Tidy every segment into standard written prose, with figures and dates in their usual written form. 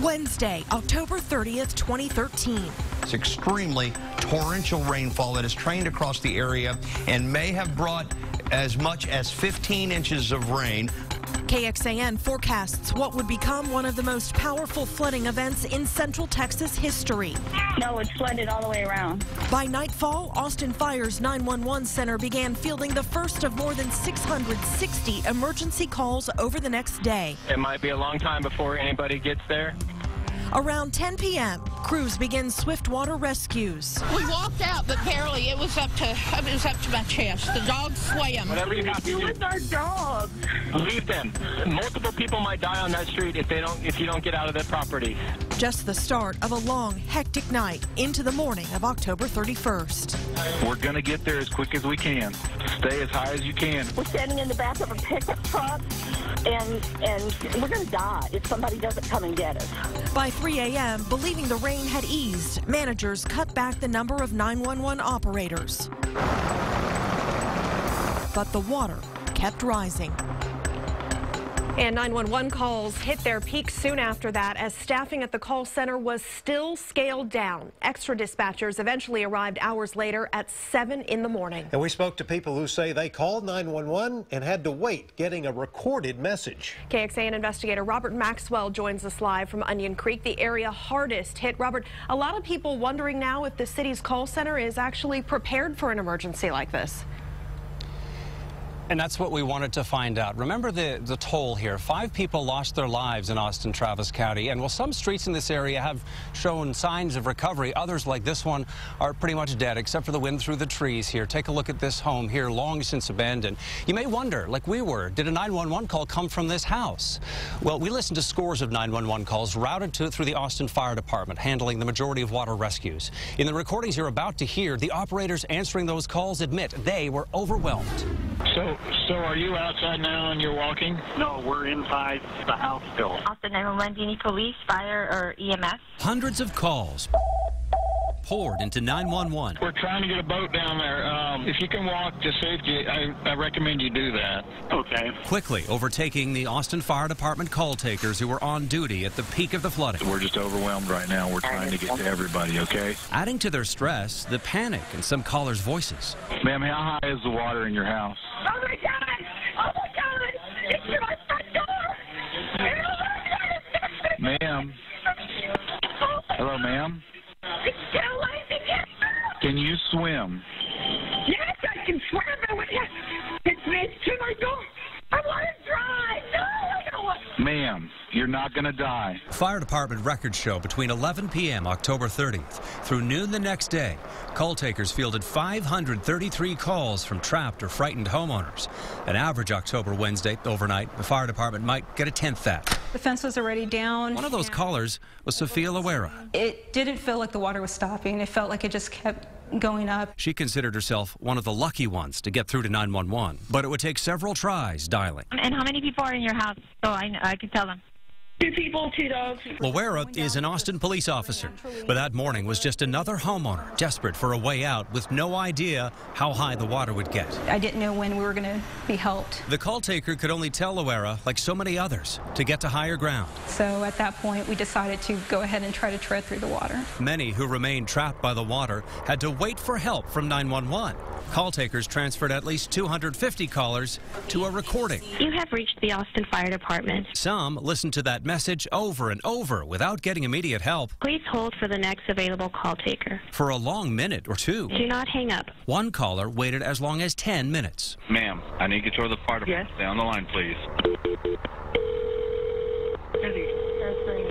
Wednesday, October 30th, 2013. It's extremely torrential rainfall that has trained across the area and may have brought as much as 15 inches of rain. KXAN forecasts what would become one of the most powerful flooding events in Central Texas history. No, it's flooded all the way around. By nightfall, Austin Fire's 911 center began fielding the first of more than 660 emergency calls over the next day. It might be a long time before anybody gets there. Around 10 p.m., crews begin swift water rescues. We walked out, but barely. It was up to my chest. The dogs swam. Whatever you have to do with our dogs. Leave them. Multiple people might die on that street if you don't get out of their property. Just the start of a long, hectic night into the morning of October 31st. We're going to get there as quick as we can. Stay as high as you can. We're standing in the back of a pickup truck, and we're going to die if somebody doesn't come and get us. By 3 a.m., believing the rain had eased, managers cut back the number of 911 operators. But the water kept rising. And 911 calls hit their peak soon after that as staffing at the call center was still scaled down. Extra dispatchers eventually arrived hours later at 7 in the morning. And we spoke to people who say they called 911 and had to wait getting a recorded message. KXAN investigator Robert Maxwell joins us live from Onion Creek, the area hardest hit. Robert, a lot of people wondering now if the city's call center is actually prepared for an emergency like this. And that's what we wanted to find out. Remember the toll here. 5 people lost their lives in Austin Travis County. And while some streets in this area have shown signs of recovery, others like this one are pretty much dead, except for the wind through the trees here. Take a look at this home here, long since abandoned. You may wonder, like we were, did a 911 call come from this house? Well, we listened to scores of 911 calls routed through the Austin Fire Department, handling the majority of water rescues. In the recordings you're about to hear, the operators answering those calls admit they were overwhelmed. So are you outside now and you're walking? No, we're inside the house still. Austin 911, do you need police, fire, or EMS? Hundreds of calls poured into 911. We're trying to get a boat down there. If you can walk to safety, I recommend you do that. Okay. Quickly overtaking the Austin Fire Department call takers who were on duty at the peak of the flooding. We're just overwhelmed right now. We're trying to get to everybody, okay? Adding to their stress, the panic in some callers' voices. Ma'am, how high is the water in your house? Oh my God! Oh my God! It's to my front door! Ma'am? Hello, ma'am? It's still light again! Can you swim? Yes, I can swim! It's to my door! I want to drive! No, I don't want to! Ma'am, you're not going to die. Fire department records show between 11 p.m. October 30th through noon the next day, call takers fielded 533 calls from trapped or frightened homeowners. An average October Wednesday overnight, the fire department might get a tenth that. The fence was already down. One of those callers was Sophia Loera. It didn't feel like the water was stopping. It felt like it just kept going up. She considered herself one of the lucky ones to get through to 911, but it would take several tries dialing. And how many people are in your house so I can tell them? 2 people, 2 dogs. Loera is an Austin police officer, but that morning was just another homeowner desperate for a way out with no idea how high the water would get. I didn't know when we were going to be helped. The call taker could only tell Loera, like so many others, to get to higher ground. So at that point, we decided to go ahead and try to tread through the water. Many who remained trapped by the water had to wait for help from 911. Call takers transferred at least 250 callers to a recording. You have reached the Austin Fire Department. Some listened to that message over and over without getting immediate help. Please hold for the next available call taker. For a long minute or two. Do not hang up. One caller waited as long as 10 minutes. Ma'am, I need to get to the fire department. Yes? Stay on the line, please.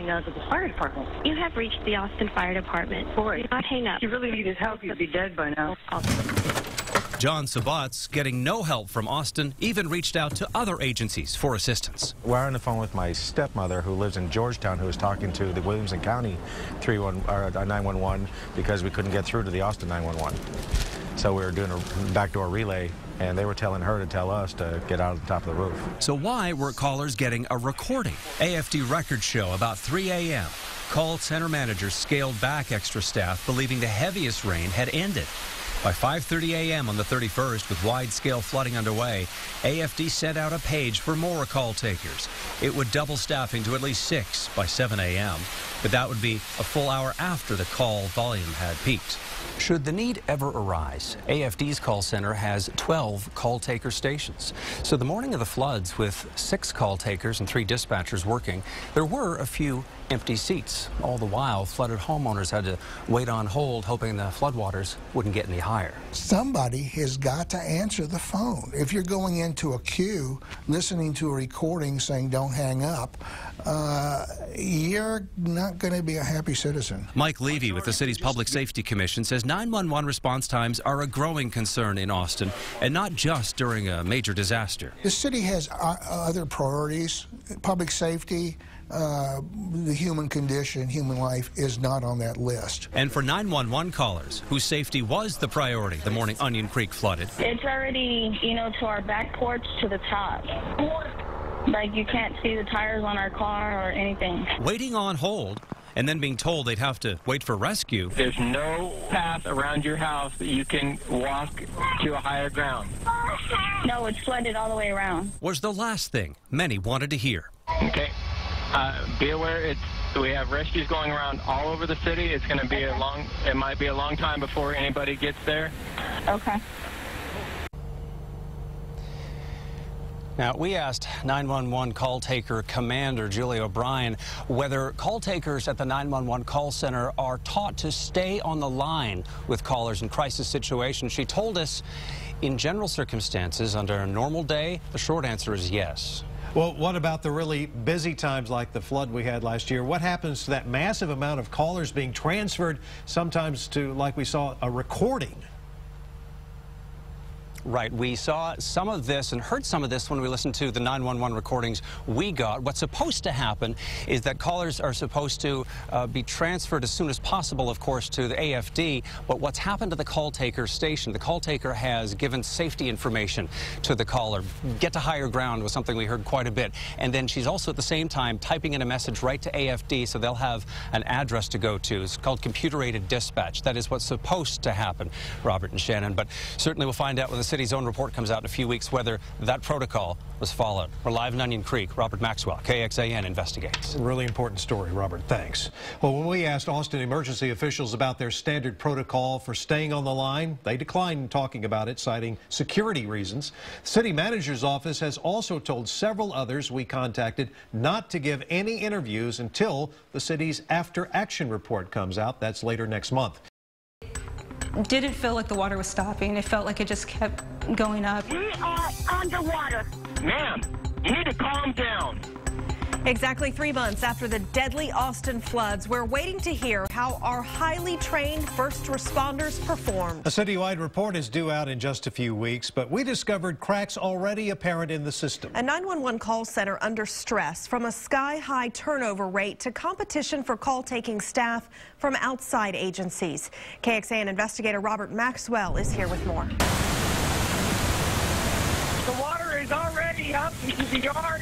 To the fire department. You have reached the Austin Fire Department. Do not hang up. You really need his help. He'd be dead by now. John Sabatz, getting no help from Austin, even reached out to other agencies for assistance. We're on the phone with my stepmother who lives in Georgetown, who was talking to the Williamson County 911 because we couldn't get through to the Austin 911. So we were doing a backdoor relay, and they were telling her to tell us to get out of the top of the roof. So why were callers getting a recording? AFD records show about 3 a.m. Call center managers scaled back extra staff, believing the heaviest rain had ended. By 5:30 a.m. on the 31st, with wide-scale flooding underway, AFD sent out a page for more call takers. It would double staffing to at least 6 by 7 a.m., but that would be a full hour after the call volume had peaked. Should the need ever arise, AFD's call center has 12 call taker stations. So the morning of the floods, with 6 call takers and 3 dispatchers working, there were a few empty seats. All the while, flooded homeowners had to wait on hold, hoping the floodwaters wouldn't get any higher. Somebody has got to answer the phone. If you're going into a queue, listening to a recording saying don't hang up, you're not going to be a happy citizen. Mike Levy with the city's Public Safety Commission says 911 response times are a growing concern in Austin, and not just during a major disaster. The city has other priorities. Public safety, the human condition, human life is not on that list. And for 911 callers, whose safety was the priority the morning Onion Creek flooded. It's already, to our back porch to the top. Like, you can't see the tires on our car or anything. Waiting on hold and then being told they'd have to wait for rescue. There's no path around your house that you can walk to a higher ground. No, it's flooded all the way around. Was the last thing many wanted to hear. Okay. Be aware, we have rescues going around all over the city. It's going to be it might be a long time before anybody gets there. Okay. Now, we asked 911 call taker Commander Julie O'Brien whether call takers at the 911 call center are taught to stay on the line with callers in crisis situations. She told us, in general circumstances, under a normal day, the short answer is yes. Well, what about the really busy times like the flood we had last year? What happens to that massive amount of callers being transferred sometimes to, like we saw, a recording? Right. We saw some of this and heard some of this when we listened to the 911 recordings we got. What's supposed to happen is that callers are supposed to be transferred as soon as possible, of course, to the AFD. But what's happened to the call taker station? The call taker has given safety information to the caller. Get to higher ground was something we heard quite a bit. And then she's also at the same time typing in a message right to AFD, so they'll have an address to go to. It's called computer-aided dispatch. That is what's supposed to happen, Robert and Shannon. But certainly we'll find out when the city's own report comes out in a few weeks whether that protocol was followed. We're live in Onion Creek. Robert Maxwell, KXAN, investigates. Really important story, Robert. Thanks. Well, when we asked Austin emergency officials about their standard protocol for staying on the line, they declined talking about it, citing security reasons. The city manager's office has also told several others we contacted not to give any interviews until the city's after-action report comes out. That's later next month. Didn't feel like the water was stopping. It felt like it just kept going up. We are underwater. Ma'am, you need to calm down. Exactly 3 months after the deadly Austin floods, we're waiting to hear how our highly trained first responders performed. A citywide report is due out in just a few weeks, but we discovered cracks already apparent in the system. A 911 call center under stress, from a sky-high turnover rate to competition for call-taking staff from outside agencies. KXAN investigator Robert Maxwell is here with more. The water is already up into the yard,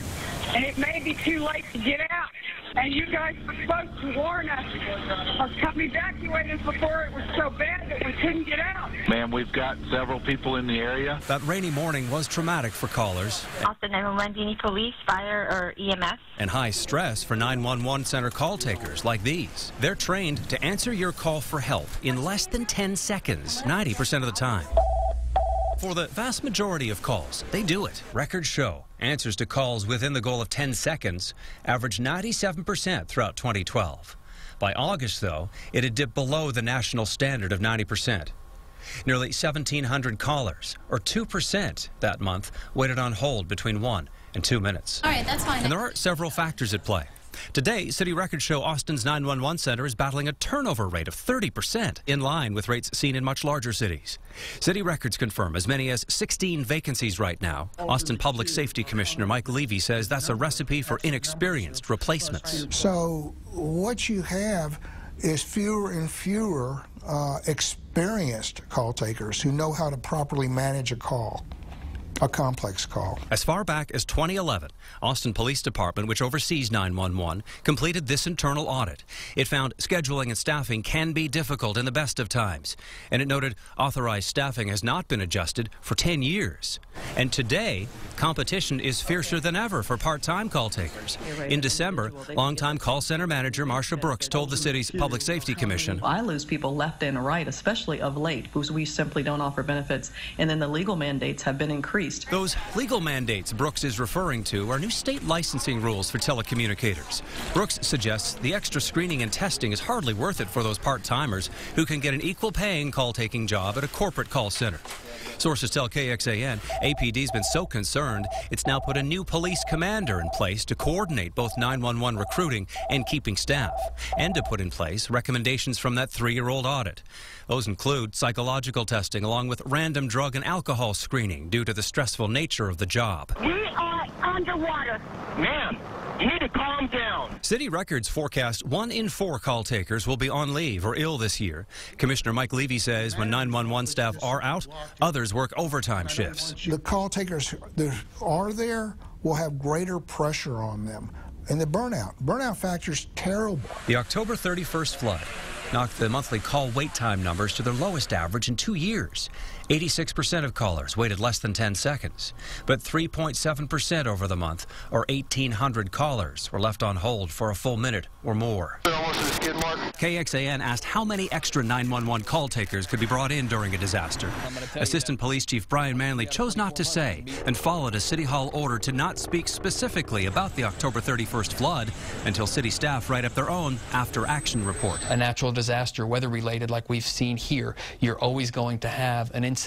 and it may be too late to get out. And you guys were supposed to warn us or come evacuate us before it was so bad that we couldn't get out. Ma'am, we've got several people in the area. That rainy morning was traumatic for callers. Austin 911, do you need police, fire, or EMS? And high stress for 911 center call takers like these. They're trained to answer your call for help in less than 10 seconds, 90% of the time. For the vast majority of calls, they do it. Records show answers to calls within the goal of 10 seconds averaged 97% throughout 2012. By August, though, it had dipped below the national standard of 90%. Nearly 1,700 callers, or 2% that month, waited on hold between 1 and 2 minutes. All right, that's fine. And there are several factors at play. Today, city records show Austin's 911 center is battling a turnover rate of 30%, in line with rates seen in much larger cities. City records confirm as many as 16 vacancies right now. Austin Public Safety Commissioner Mike Levy says that's a recipe for inexperienced replacements. So what you have is fewer and fewer experienced call takers who know how to properly manage a call. a complex call. As far back as 2011, Austin Police Department, which oversees 911, completed this internal audit. It found scheduling and staffing can be difficult in the best of times, and it noted authorized staffing has not been adjusted for 10 years. And today, competition is fiercer than ever for part-time call takers. In December, longtime call center manager Marsha Brooks told the city's Public Safety Commission, I lose people left and right, especially of late, because we simply don't offer benefits, and then the legal mandates have been increased. Those legal mandates Brooks is referring to are new state licensing rules for telecommunicators. Brooks suggests the extra screening and testing is hardly worth it for those part-timers who can get an equal-paying call-taking job at a corporate call center. Sources tell KXAN APD's been so concerned it's now put a new police commander in place to coordinate both 911 recruiting and keeping staff, and to put in place recommendations from that 3-year-old audit. Those include psychological testing along with random drug and alcohol screening due to the stressful nature of the job. We are underwater. Ma'am, you need to calm down. City records forecast 1 in 4 call takers will be on leave or ill this year. Commissioner Mike Levy says when 911 staff are out, others work overtime shifts. The call takers that are there will have greater pressure on them. And the burnout factor is terrible. The October 31st flood knocked the monthly call wait time numbers to their lowest average in 2 years. 86% of callers waited less than 10 seconds, but 3.7% over the month, or 1,800 callers, were left on hold for a full minute or more. KXAN asked how many extra 911 call takers could be brought in during a disaster. Assistant Police Chief Brian Manley chose not to say and followed a City Hall order to not speak specifically about the October 31st flood until city staff write up their own after-action report. A natural disaster, weather-related like we've seen here, you're always going to have an incident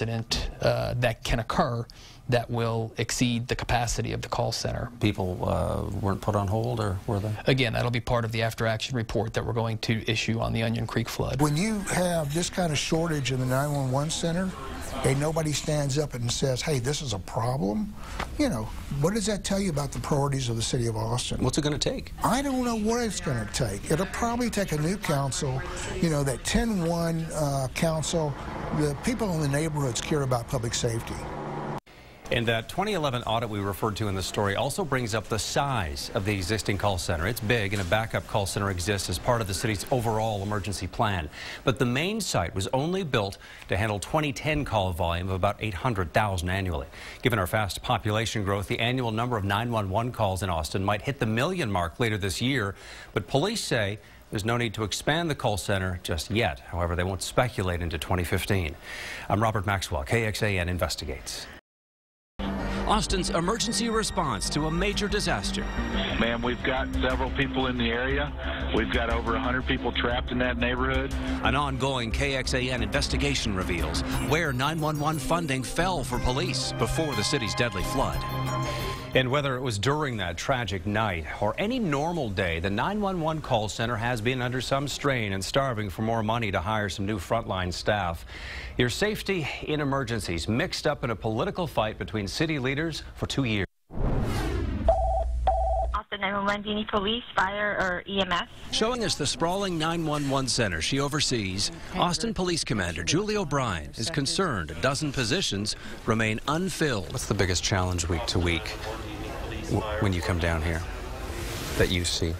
that can occur that will exceed the capacity of the call center. People weren't put on hold, or were they? Again, that'll be part of the after-action report that we're going to issue on the Onion Creek flood. When you have this kind of shortage in the 911 center, and nobody stands up and says, hey, this is a problem, you know, what does that tell you about the priorities of the city of Austin? What's it going to take? I don't know what it's going to take. It'll probably take a new council, you know, that 10-1 council. The people in the neighborhoods care about public safety. And that 2011 audit we referred to in the story also brings up the size of the existing call center. It's big, and a backup call center exists as part of the city's overall emergency plan. But the main site was only built to handle 2010 call volume of about 800,000 annually. Given our fast population growth, the annual number of 911 calls in Austin might hit the 1 million mark later this year. But police say there's no need to expand the call center just yet. However, they won't speculate into 2015. I'm Robert Maxwell, KXAN Investigates. Austin's emergency response to a major disaster. Ma'am, we've got several people in the area. We've got over 100 people trapped in that neighborhood. An ongoing KXAN investigation reveals where 911 funding fell for police before the city's deadly flood. And whether it was during that tragic night or any normal day, the 911 call center has been under some strain and starving for more money to hire some new frontline staff. Your safety in emergencies mixed up in a political fight between city leaders for 2 years. Austin 911, do you need police, fire, or EMS? Showing us the sprawling 911 center she oversees, Austin Police Commander Julie O'Brien is concerned a dozen positions remain unfilled. What's the biggest challenge week to week when you come down here that you see?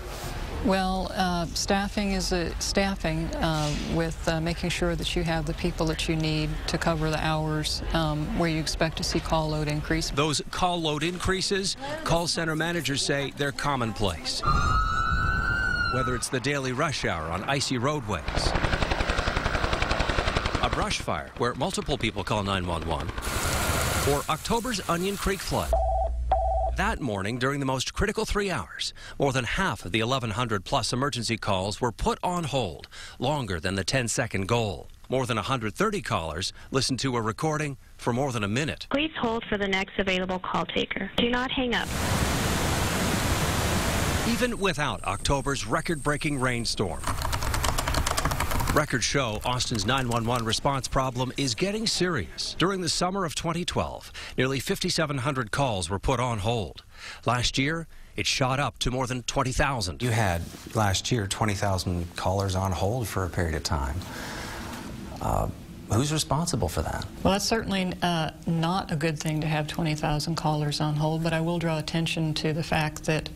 Well, staffing is with making sure that you have the people that you need to cover the hours where you expect to see call load increase. Those call load increases, call center managers say they're commonplace. Whether it's the daily rush hour on icy roadways, a brush fire where multiple people call 911, or October's Onion Creek flood. That morning, during the most critical 3 hours, more than half of the 1,100-plus emergency calls were put on hold, longer than the 10-second goal. More than 130 callers listened to a recording for more than a minute. Please hold for the next available call taker. Do not hang up. Even without October's record-breaking rainstorm, records show Austin's 911 response problem is getting serious. During the summer of 2012, nearly 5,700 calls were put on hold. Last year, it shot up to more than 20,000. You had last year 20,000 callers on hold for a period of time. Who's responsible for that? Well, that's certainly not a good thing to have 20,000 callers on hold, but I will draw attention to the fact that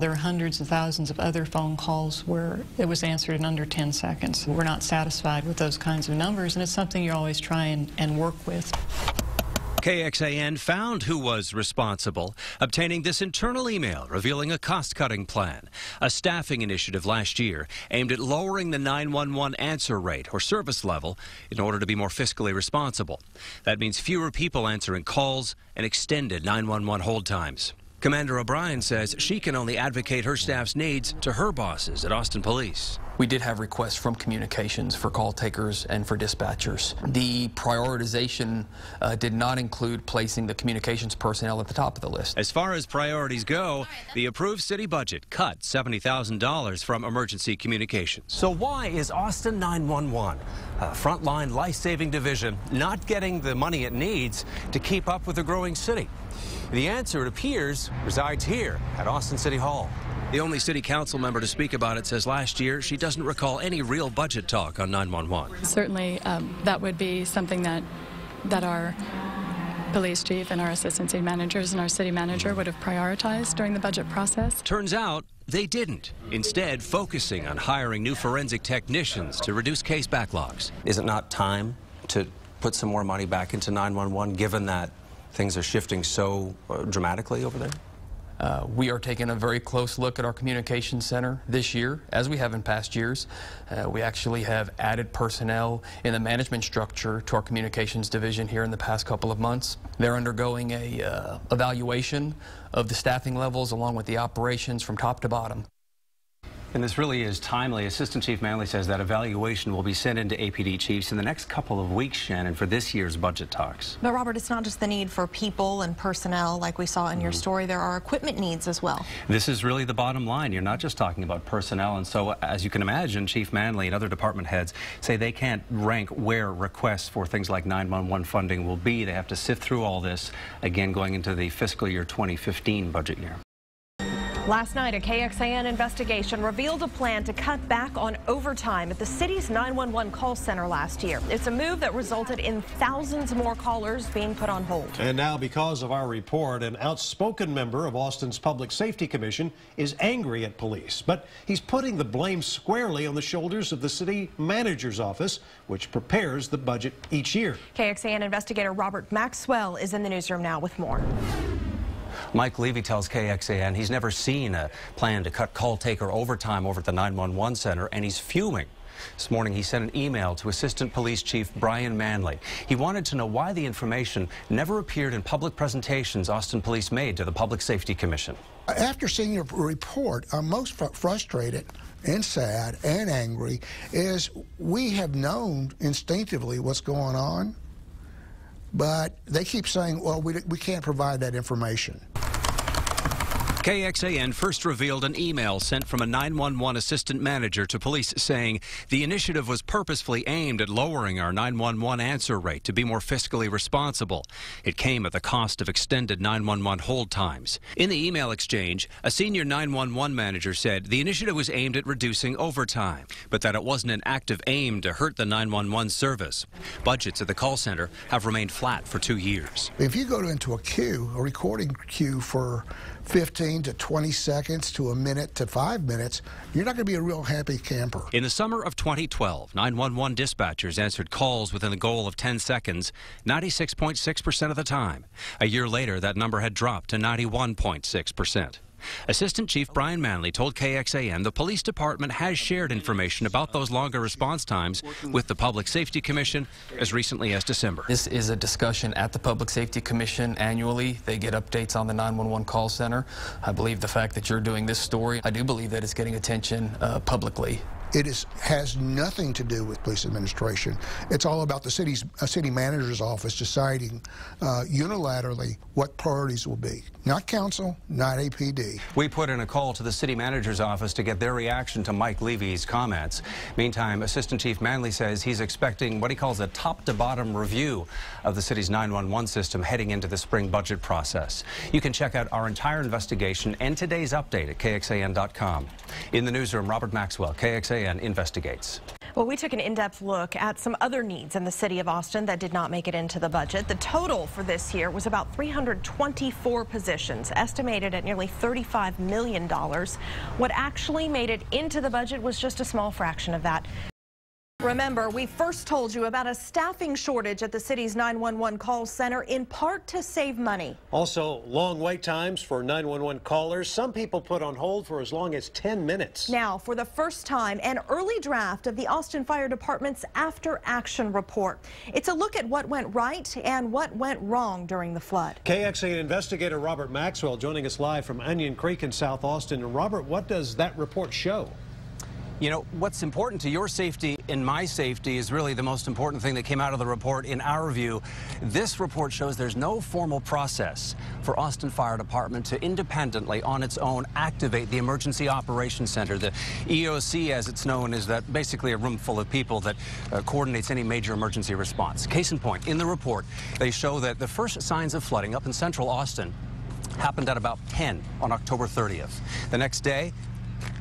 there are hundreds of thousands of other phone calls where it was answered in under 10 seconds. We're not satisfied with those kinds of numbers, and it's something you always try and work with. KXAN found who was responsible, obtaining this internal email revealing a cost-cutting plan, a staffing initiative last year aimed at lowering the 911 answer rate or service level in order to be more fiscally responsible. That means fewer people answering calls and extended 911 hold times. Commander O'Brien says she can only advocate her staff's needs to her bosses at Austin Police. We did have requests from communications for call takers and for dispatchers. The prioritization did not include placing the communications personnel at the top of the list. As far as priorities go, the approved city budget cut $70,000 from emergency communications. So why is Austin 911, a frontline life-saving division, not getting the money it needs to keep up with the growing city? The answer, it appears, resides here at Austin City Hall. The only city council member to speak about it says last year she doesn't recall any real budget talk on 911. Certainly, that would be something that our police chief and our assistant city managers and our city manager would have prioritized during the budget process. Turns out they didn't, instead focusing on hiring new forensic technicians to reduce case backlogs. Is it not time to put some more money back into 911, given that things are shifting so dramatically over there? We are taking a very close look at our communications center this year, as we have in past years. We actually have added personnel in the management structure to our communications division here in the past couple of months. They're undergoing a evaluation of the staffing levels along with the operations from top to bottom. And this really is timely. Assistant Chief Manley says that evaluation will be sent into APD chiefs in the next couple of weeks, Shannon, for this year's budget talks. But Robert, it's not just the need for people and personnel like we saw in your story. There are equipment needs as well. This is really the bottom line. You're not just talking about personnel. And so, as you can imagine, Chief Manley and other department heads say they can't rank where requests for things like 911 funding will be. They have to sift through all this, again, going into the fiscal year 2015 budget year. Last night, a KXAN investigation revealed a plan to cut back on overtime at the city's 911 call center last year. It's a move that resulted in thousands more callers being put on hold. And now, because of our report, an outspoken member of Austin's Public Safety Commission is angry at police. But he's putting the blame squarely on the shoulders of the city manager's office, which prepares the budget each year. KXAN investigator Robert Maxwell is in the newsroom now with more. Mike Levy tells KXAN he's never seen a plan to cut call taker overtime over at the 911 center, and he's fuming. This morning, he sent an email to Assistant Police Chief Brian Manley. He wanted to know why the information never appeared in public presentations Austin Police made to the Public Safety Commission. After seeing your report, I'm most frustrated and sad and angry is we have known instinctively what's going on, but they keep saying, well, we can't provide that information. KXAN first revealed an email sent from a 911 assistant manager to police saying the initiative was purposefully aimed at lowering our 911 answer rate to be more fiscally responsible. It came at the cost of extended 911 hold times. In the email exchange, a senior 911 manager said the initiative was aimed at reducing overtime, but that it wasn't an active aim to hurt the 911 service. Budgets at the call center have remained flat for 2 years. If you go into a queue, a recording queue for 15 to 20 seconds to a minute to 5 minutes, you're not going to be a real happy camper. In the summer of 2012, 911 dispatchers answered calls within a goal of 10 seconds 96.6% of the time. A year later, that number had dropped to 91.6%. Assistant Chief Brian Manley told KXAN the police department has shared information about those longer response times with the Public Safety Commission as recently as December. This is a discussion at the Public Safety Commission annually. They get updates on the 911 call center. I believe the fact that you're doing this story, I do believe that it's getting attention publicly. It has nothing to do with police administration. It's all about the city manager's office deciding unilaterally what priorities will be. Not council, not APD. We put in a call to the city manager's office to get their reaction to Mike Levy's comments. Meantime, Assistant Chief Manley says he's expecting what he calls a top-to-bottom review of the city's 911 system heading into the spring budget process. You can check out our entire investigation and today's update at KXAN.com. In the newsroom, Robert Maxwell, KXAN Investigates. Well, we took an in-depth look at some other needs in the city of Austin that did not make it into the budget. The total for this year was about 324 positions, estimated at nearly $35 million. What actually made it into the budget was just a small fraction of that. Remember, we first told you about a staffing shortage at the city's 911 call center, in part to save money. Also, long wait times for 911 callers. Some people put on hold for as long as 10 minutes. Now, for the first time, an early draft of the Austin Fire Department's After Action Report. It's a look at what went right and what went wrong during the flood. KXAN investigator Robert Maxwell joining us live from Onion Creek in South Austin. And Robert, what does that report show? You know, what's important to your safety and my safety is really the most important thing that came out of the report in our view. This report shows there's no formal process for Austin Fire Department to independently, on its own, activate the Emergency Operations Center. The EOC, as it's known, is that basically a room full of people that coordinates any major emergency response. Case in point, in the report, they show that the first signs of flooding up in central Austin happened at about 10 on October 30th. The next day,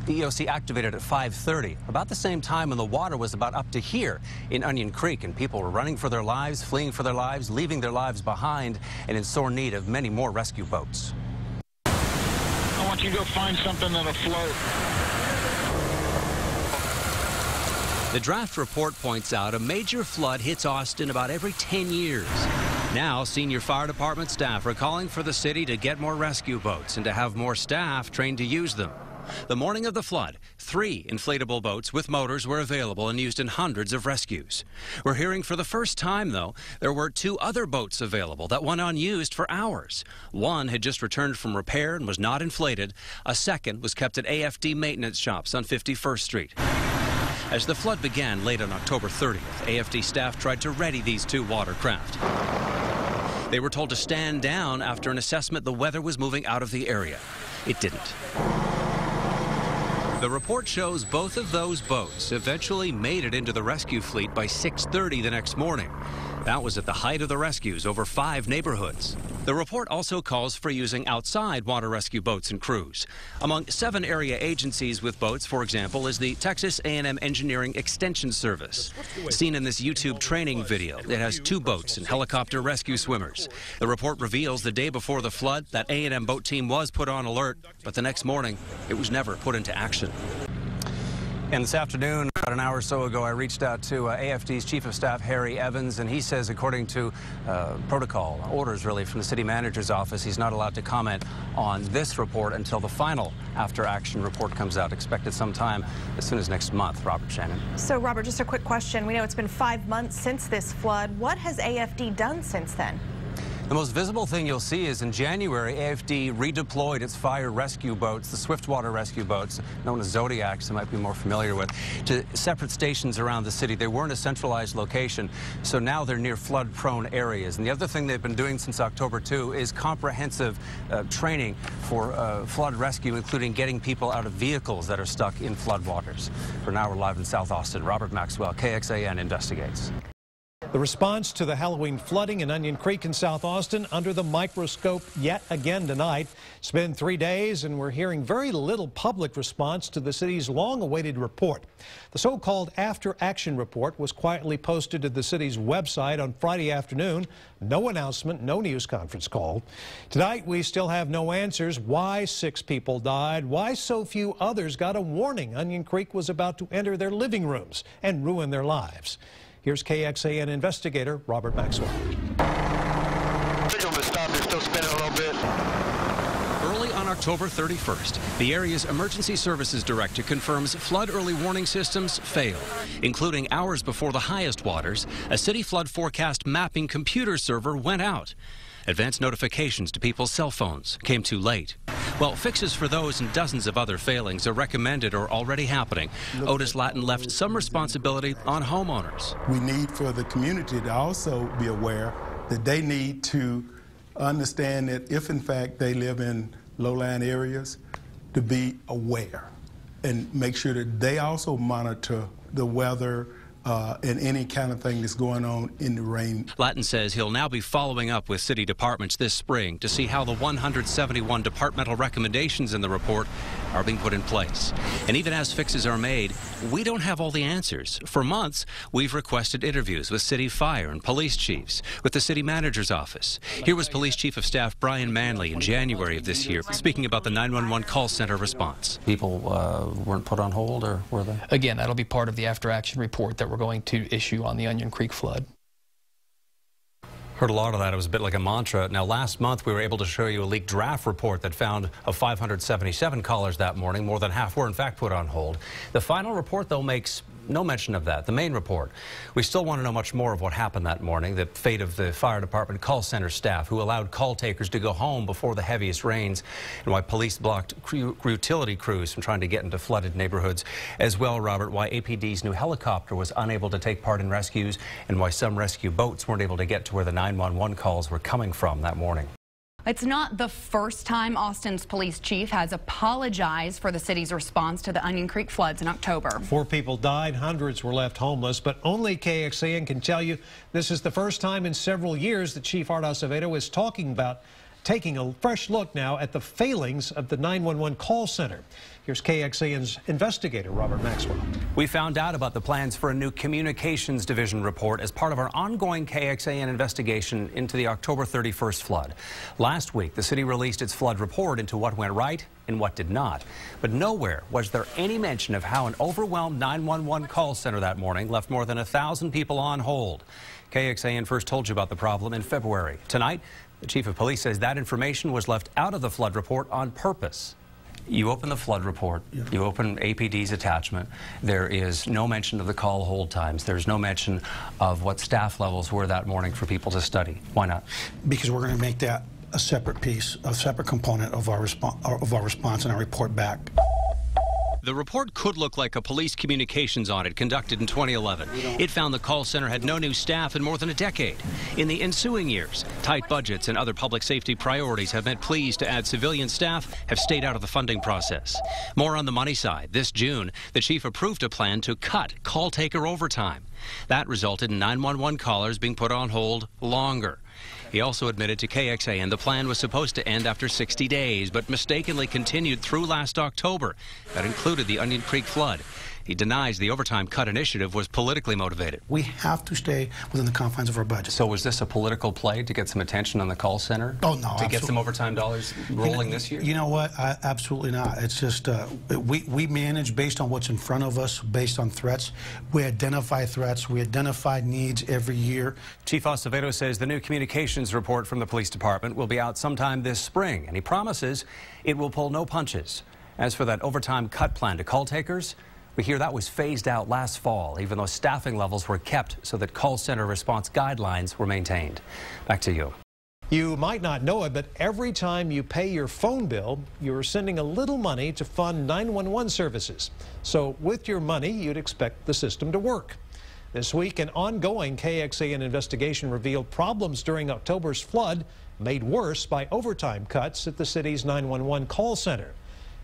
the EOC activated at 5:30, about the same time when the water was about up to here in Onion Creek, and people were running for their lives, fleeing for their lives, leaving their lives behind, and in sore need of many more rescue boats. I want you to go find something that'll float. The draft report points out a major flood hits Austin about every 10 years. Now, senior fire department staff are calling for the city to get more rescue boats and to have more staff trained to use them. The morning of the flood, 3 inflatable boats with motors were available and used in hundreds of rescues. We're hearing for the first time, though, there were 2 other boats available that went unused for hours. One had just returned from repair and was not inflated. A second was kept at AFD maintenance shops on 51st Street. As the flood began late on October 30th, AFD staff tried to ready these 2 watercraft. They were told to stand down after an assessment the weather was moving out of the area. It didn't. The report shows both of those boats eventually made it into the rescue fleet by 6:30 the next morning. That was at the height of the rescues over 5 neighborhoods. The report also calls for using outside water rescue boats and crews. Among 7 area agencies with boats, for example, is the Texas A&M Engineering Extension Service. Seen in this YouTube training video, it has 2 boats and helicopter rescue swimmers. The report reveals the day before the flood that A&M boat team was put on alert, but the next morning, it was never put into action. And this afternoon, about an hour or so ago, I reached out to AFD's Chief of Staff, Harry Evans, and he says, according to protocol, orders really from the city manager's office, he's not allowed to comment on this report until the final after-action report comes out, expected sometime as soon as next month. Robert Shannon. So, Robert, just a quick question. We know it's been 5 months since this flood. What has AFD done since then? The most visible thing you'll see is in January, AFD redeployed its fire rescue boats, the Swiftwater rescue boats, known as Zodiacs, you might be more familiar with, to separate stations around the city. They weren't a centralized location, so now they're near flood-prone areas. And the other thing they've been doing since October 2 is comprehensive training for flood rescue, including getting people out of vehicles that are stuck in floodwaters. For now, we're live in South Austin. Robert Maxwell, KXAN investigates. The response to the Halloween flooding in Onion Creek in South Austin under the microscope yet again tonight. It's been 3 days and we're hearing very little public response to the city's long-awaited report. The so-called After Action Report was quietly posted to the city's website on Friday afternoon. No announcement, no news conference call. Tonight we still have no answers. Why 6 people died, why so few others got a warning Onion Creek was about to enter their living rooms and ruin their lives. Here's KXAN investigator Robert Maxwell. Signal to stop. They're still spinning a little bit. Early on October 31st, the area's emergency services director confirms flood early warning systems failed, including hours before the highest waters. A city flood forecast mapping computer server went out. Advanced notifications to people's cell phones came too late. Well, fixes for those and dozens of other failings are recommended or already happening. Otis Lattin left some responsibility on homeowners. We need for the community to also be aware that they need to understand that if in fact they live in low-lying areas, to be aware and make sure that they also monitor the weather, and any kind of thing that's going on in the rain. Lattin says he'll now be following up with city departments this spring to see how the 171 departmental recommendations in the report are being put in place. And even as fixes are made, we don't have all the answers. For months, we've requested interviews with city fire and police chiefs, with the city manager's office. Here was Police Chief of Staff Brian Manley in January of this year, speaking about the 911 call center response. People weren't put on hold, or were they? Again, that'll be part of the after-action report that we're going to issue on the Onion Creek flood. Heard a lot of that. It was a bit like a mantra. Now, last month, we were able to show you a leaked draft report that found of 577 callers that morning. More than half were, in fact, put on hold. The final report, though, makes no mention of that. The main report. We still want to know much more of what happened that morning, the fate of the fire department call center staff who allowed call takers to go home before the heaviest rains, and why police blocked utility crews from trying to get into flooded neighborhoods. As well, Robert, why APD's new helicopter was unable to take part in rescues, and why some rescue boats weren't able to get to where the 911 calls were coming from that morning. It's not the first time Austin's police chief has apologized for the city's response to the Onion Creek floods in October. 4 people died, hundreds were left homeless, but only KXAN can tell you this is the first time in several years that Chief Art Acevedo is talking about taking a fresh look now at the failings of the 911 call center. Here's KXAN's investigator, Robert Maxwell. We found out about the plans for a new communications division report as part of our ongoing KXAN investigation into the October 31st flood. Last week, the city released its flood report into what went right and what did not. But nowhere was there any mention of how an overwhelmed 911 call center that morning left more than 1,000 people on hold. KXAN first told you about the problem in February. Tonight, the chief of police says that information was left out of the flood report on purpose. You open the flood report, you open APD's attachment, there is no mention of the call hold times, there's no mention of what staff levels were that morning for people to study. Why not? Because we're going to make that a separate piece, a separate component of our response and our report back. The report could look like a police communications audit conducted in 2011. It found the call center had no new staff in more than a decade. In the ensuing years, tight budgets and other public safety priorities have meant pleas to add civilian staff have stayed out of the funding process. More on the money side. This June, the chief approved a plan to cut call taker overtime. That resulted in 911 callers being put on hold longer. He also admitted to KXAN the plan was supposed to end after 60 days, but mistakenly continued through last October. That included the Onion Creek flood. He denies the overtime cut initiative was politically motivated. We have to stay within the confines of our budget. So was this a political play to get some attention on the call center? Oh, no. To get some overtime dollars rolling this year? You know what? Absolutely not. It's just we manage based on what's in front of us, based on threats. We identify threats. We identify needs every year. Chief Acevedo says the new communications report from the police department will be out sometime this spring, and he promises it will pull no punches. As for that overtime cut plan to call takers, we hear that was phased out last fall, even though staffing levels were kept so that call center response guidelines were maintained. Back to you. You might not know it, but every time you pay your phone bill, you're sending a little money to fund 911 services. So with your money, you'd expect the system to work. This week, an ongoing KXAN investigation revealed problems during October's flood made worse by overtime cuts at the city's 911 call center.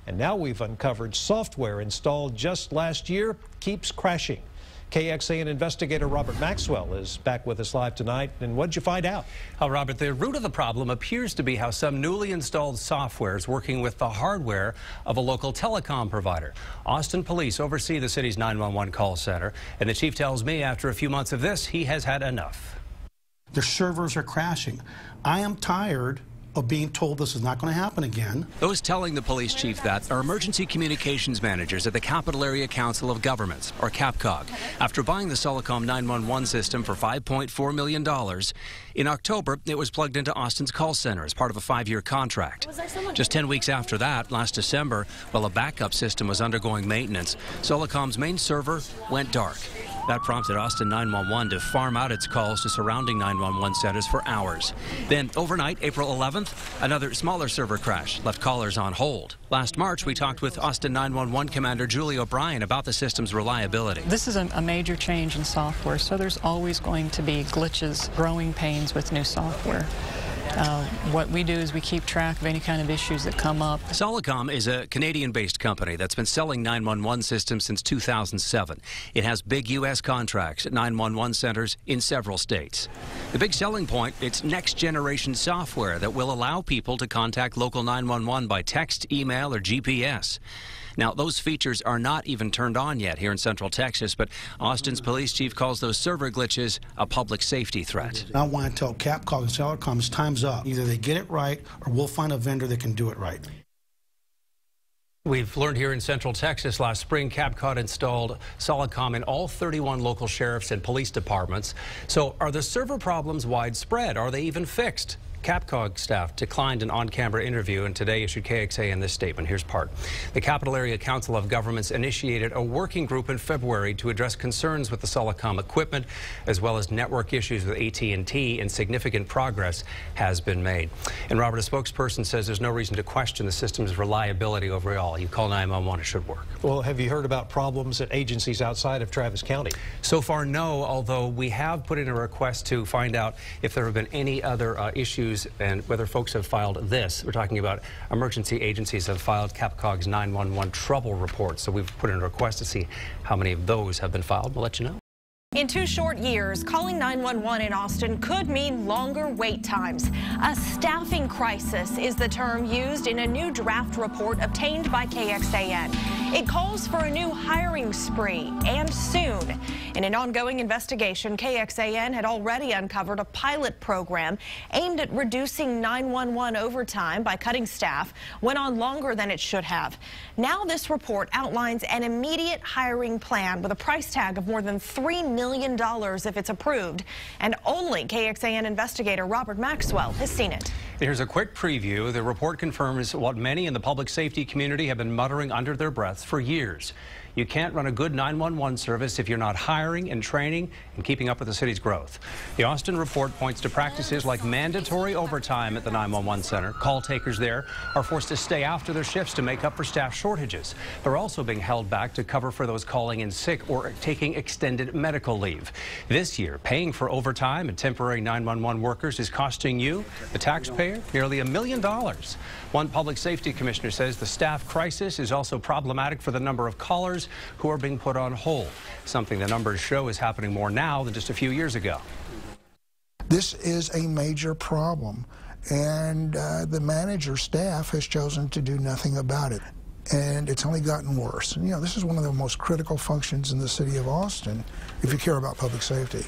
And now we've uncovered software installed just last year keeps crashing. KXAN investigator Robert Maxwell is back with us live tonight. And what did you find out? Robert, the root of the problem appears to be how some newly installed software is working with the hardware of a local telecom provider. Austin police oversee the city's 911 call center, and the chief tells me after a few months of this, he has had enough. The servers are crashing. I am tired of being told this is not going to happen again. Those telling the police chief that are emergency communications managers at the Capital Area Council of Governments, or CAPCOG, after buying the Solacom 911 system for $5.4 million. In October, it was plugged into Austin's call center as part of a 5-year contract. Just 10 weeks after that, last December, while a backup system was undergoing maintenance, Solacom's main server went dark. That prompted Austin 911 to farm out its calls to surrounding 911 centers for hours. Then, overnight, April 11th, another smaller server crash left callers on hold. Last March, we talked with Austin 911 Commander Julie O'Brien about the system's reliability. This is a major change in software, so there's always going to be glitches, growing pains with new software. What we do is we keep track of any kind of issues that come up. Solacom is a Canadian-based company that's been selling 911 systems since 2007. It has big U.S. contracts at 911 centers in several states. The big selling point, it's next-generation software that will allow people to contact local 911 by text, email, or GPS. Now, those features are not even turned on yet here in Central Texas, but Austin's police chief calls those server glitches a public safety threat. I want to tell Capcom and Solacom it's time's up. Either they get it right or we'll find a vendor that can do it right. We've learned here in Central Texas last spring, Capcom installed Solacom in all 31 local sheriffs and police departments. So are the server problems widespread? Are they even fixed? Capcom staff declined an on-camera interview and today issued KXAN this statement. Here's part. The Capital Area Council of Governments initiated a working group in February to address concerns with the Solacom equipment as well as network issues with AT&T, and significant progress has been made. And Robert, a spokesperson says there's no reason to question the system's reliability overall. You call 911, it should work. Well, have you heard about problems at agencies outside of Travis County? So far, no, although we have put in a request to find out if there have been any other issues and whether folks have filed this. We're talking about emergency agencies have filed Capcom's 911 trouble reports. So we've put in a request to see how many of those have been filed. We'll let you know. In 2 short years, calling 911 in Austin could mean longer wait times. A staffing crisis is the term used in a new draft report obtained by KXAN. It calls for a new hiring spree, and soon. In an ongoing investigation, KXAN had already uncovered a pilot program aimed at reducing 911 overtime by cutting staff went on longer than it should have. Now this report outlines an immediate hiring plan with a price tag of more than $3 million if it's approved, and only KXAN investigator Robert Maxwell has seen it. Here's a quick preview. The report confirms what many in the public safety community have been muttering under their breaths for years. You can't run a good 911 service if you're not hiring and training and keeping up with the city's growth. The Austin report points to practices like mandatory overtime at the 911 center. Call takers there are forced to stay after their shifts to make up for staff shortages. They're also being held back to cover for those calling in sick or taking extended medical leave. This year, paying for overtime and temporary 911 workers is costing you, the taxpayer, nearly $1 million. One public safety commissioner says the staff crisis is also problematic for the number of callers who are being put on hold, something the numbers show is happening more now than just a few years ago. This is a major problem, and the manager staff has chosen to do nothing about it, and it's only gotten worse. And, you know, this is one of the most critical functions in the city of Austin if you care about public safety.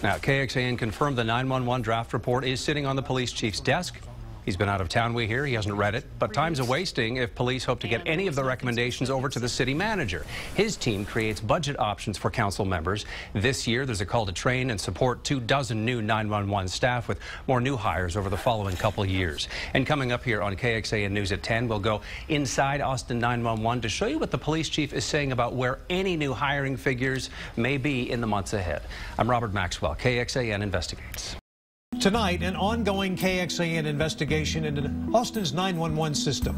Now, KXAN confirmed the 911 draft report is sitting on the police chief's desk. He's been out of town, we hear. He hasn't read it. But time's a-wasting if police hope to get any of the recommendations over to the city manager. His team creates budget options for council members. This year, there's a call to train and support 24 new 911 staff with more new hires over the following couple of years. And coming up here on KXAN News at 10, we'll go inside Austin 911 to show you what the police chief is saying about where any new hiring figures may be in the months ahead. I'm Robert Maxwell, KXAN Investigates. Tonight, an ongoing KXAN investigation into Austin's 911 system.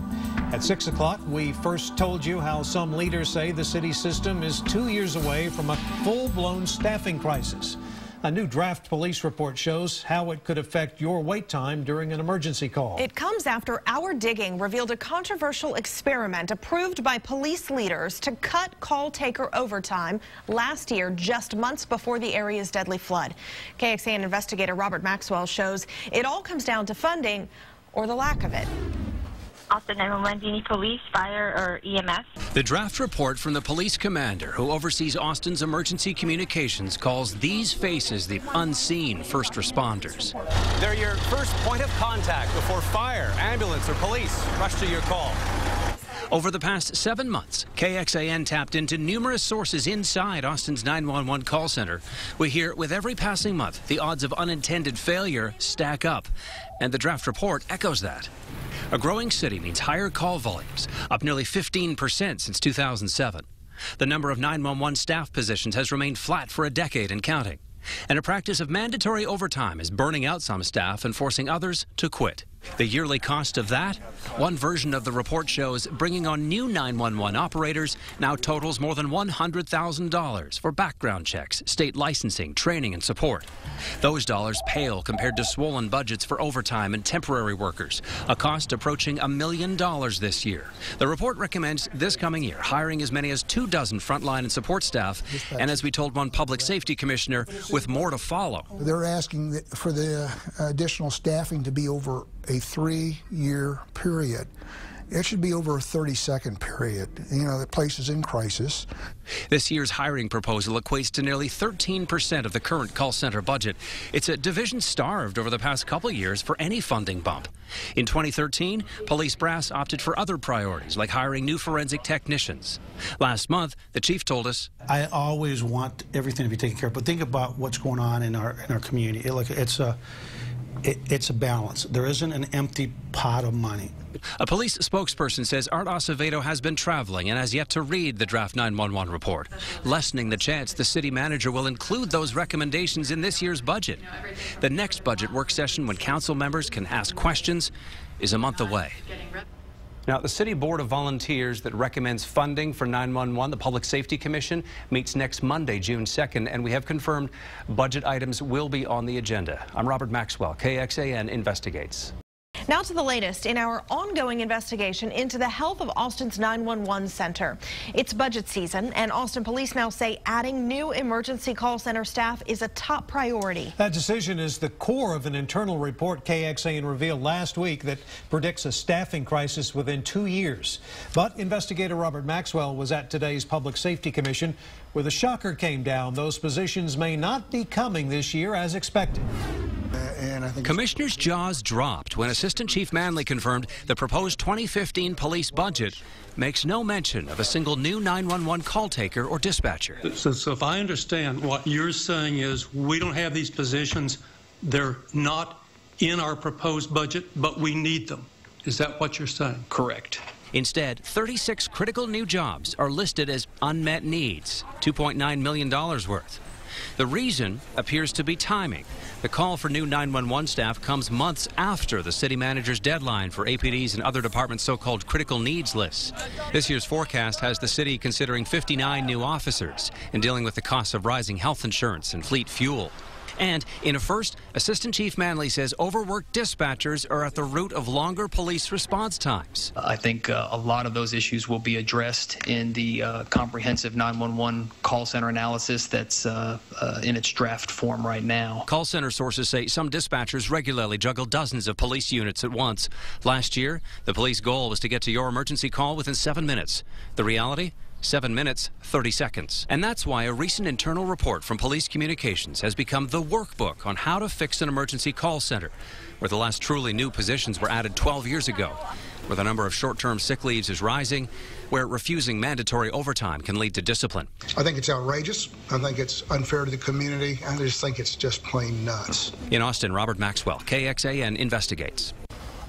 At 6 o'clock, we first told you how some leaders say the city system is 2 years away from a full-blown staffing crisis. A new draft police report shows how it could affect your wait time during an emergency call. It comes after our digging revealed a controversial experiment approved by police leaders to cut call taker overtime last year, just months before the area's deadly flood. KXAN investigator Robert Maxwell shows it all comes down to funding or the lack of it. Austin 911, do you need police, fire, or EMS? The draft report from the police commander who oversees Austin's emergency communications calls these faces the unseen first responders. They're your first point of contact before fire, ambulance, or police rush to your call. Over the past 7 months, KXAN tapped into numerous sources inside Austin's 911 call center. We hear with every passing month, the odds of unintended failure stack up. And the draft report echoes that. A growing city means higher call volumes, up nearly 15% since 2007. The number of 911 staff positions has remained flat for a decade and counting. And a practice of mandatory overtime is burning out some staff and forcing others to quit. The yearly cost of that? One version of the report shows bringing on new 911 operators now totals more than $100,000 for background checks, state licensing, training, and support. Those dollars pale compared to swollen budgets for overtime and temporary workers, a cost approaching $1 million this year. The report recommends this coming year hiring as many as 24 frontline and support staff, and as we told one public safety commissioner, with more to follow. They're asking for the additional staffing to be over a 3-year period. It should be over a 30-second period. You know, the place is in crisis. This year's hiring proposal equates to nearly 13% of the current call center budget. It's a division starved over the past couple years for any funding bump. In 2013, police brass opted for other priorities, like hiring new forensic technicians. Last month, the chief told us, I always want everything to be taken care of, but think about what's going on in our community. It's a balance. There isn't an empty pot of money. A police spokesperson says Art Acevedo has been traveling and has yet to read the draft 911 report, lessening the chance the city manager will include those recommendations in this year's budget. The next budget work session, when council members can ask questions, is a month away. Now, the City Board of Volunteers that recommends funding for 911, the Public Safety Commission, meets next Monday, June 2nd, and we have confirmed budget items will be on the agenda. I'm Robert Maxwell, KXAN Investigates. Now to the latest in our ongoing investigation into the health of Austin's 911 center. It's budget season, and Austin police now say adding new emergency call center staff is a top priority. That decision is the core of an internal report KXAN revealed last week that predicts a staffing crisis within 2 years. But investigator Robert Maxwell was at today's Public Safety Commission, where the shocker came down. Those positions may not be coming this year as expected. Commissioner's jaws dropped when Assistant Chief Manley confirmed the proposed 2015 police budget makes no mention of a single new 911 call taker or dispatcher. So if I understand, what you're saying is we don't have these positions, they're not in our proposed budget, but we need them. Is that what you're saying? Correct. Instead, 36 critical new jobs are listed as unmet needs, $2.9 million worth. The reason appears to be timing. The call for new 911 staff comes months after the city manager's deadline for APD's and other departments' so-called critical needs lists. This year's forecast has the city considering 59 new officers and dealing with the costs of rising health insurance and fleet fuel. And in a first, Assistant Chief Manley says overworked dispatchers are at the root of longer police response times. I think a lot of those issues will be addressed in the comprehensive 911 call center analysis that's in its draft form right now. Call center sources say some dispatchers regularly juggle dozens of police units at once. Last year, the police goal was to get to your emergency call within 7 minutes. The reality? 7 minutes, 30 seconds. And that's why a recent internal report from Police Communications has become the workbook on how to fix an emergency call center, where the last truly new positions were added 12 years ago, where the number of short-term sick leaves is rising, where refusing mandatory overtime can lead to discipline. I think it's outrageous. I think it's unfair to the community. I just think it's just plain nuts. In Austin, Robert Maxwell, KXAN Investigates.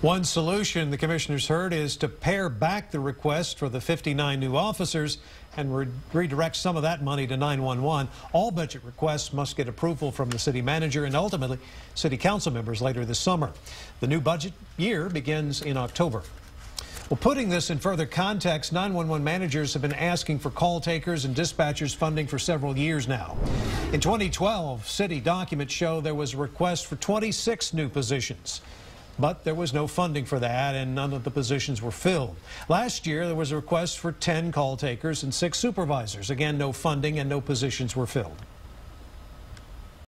One solution the commissioners heard is to pare back the request for the 59 new officers and redirect some of that money to 911. All budget requests must get approval from the city manager and ultimately city council members later this summer. The new budget year begins in October. Well, putting this in further context, 911 managers have been asking for call takers and dispatchers funding for several years now. In 2012, city documents show there was a request for 26 new positions. But there was no funding for that, and none of the positions were filled. Last year, there was a request for 10 call takers and 6 supervisors. Again, no funding and no positions were filled.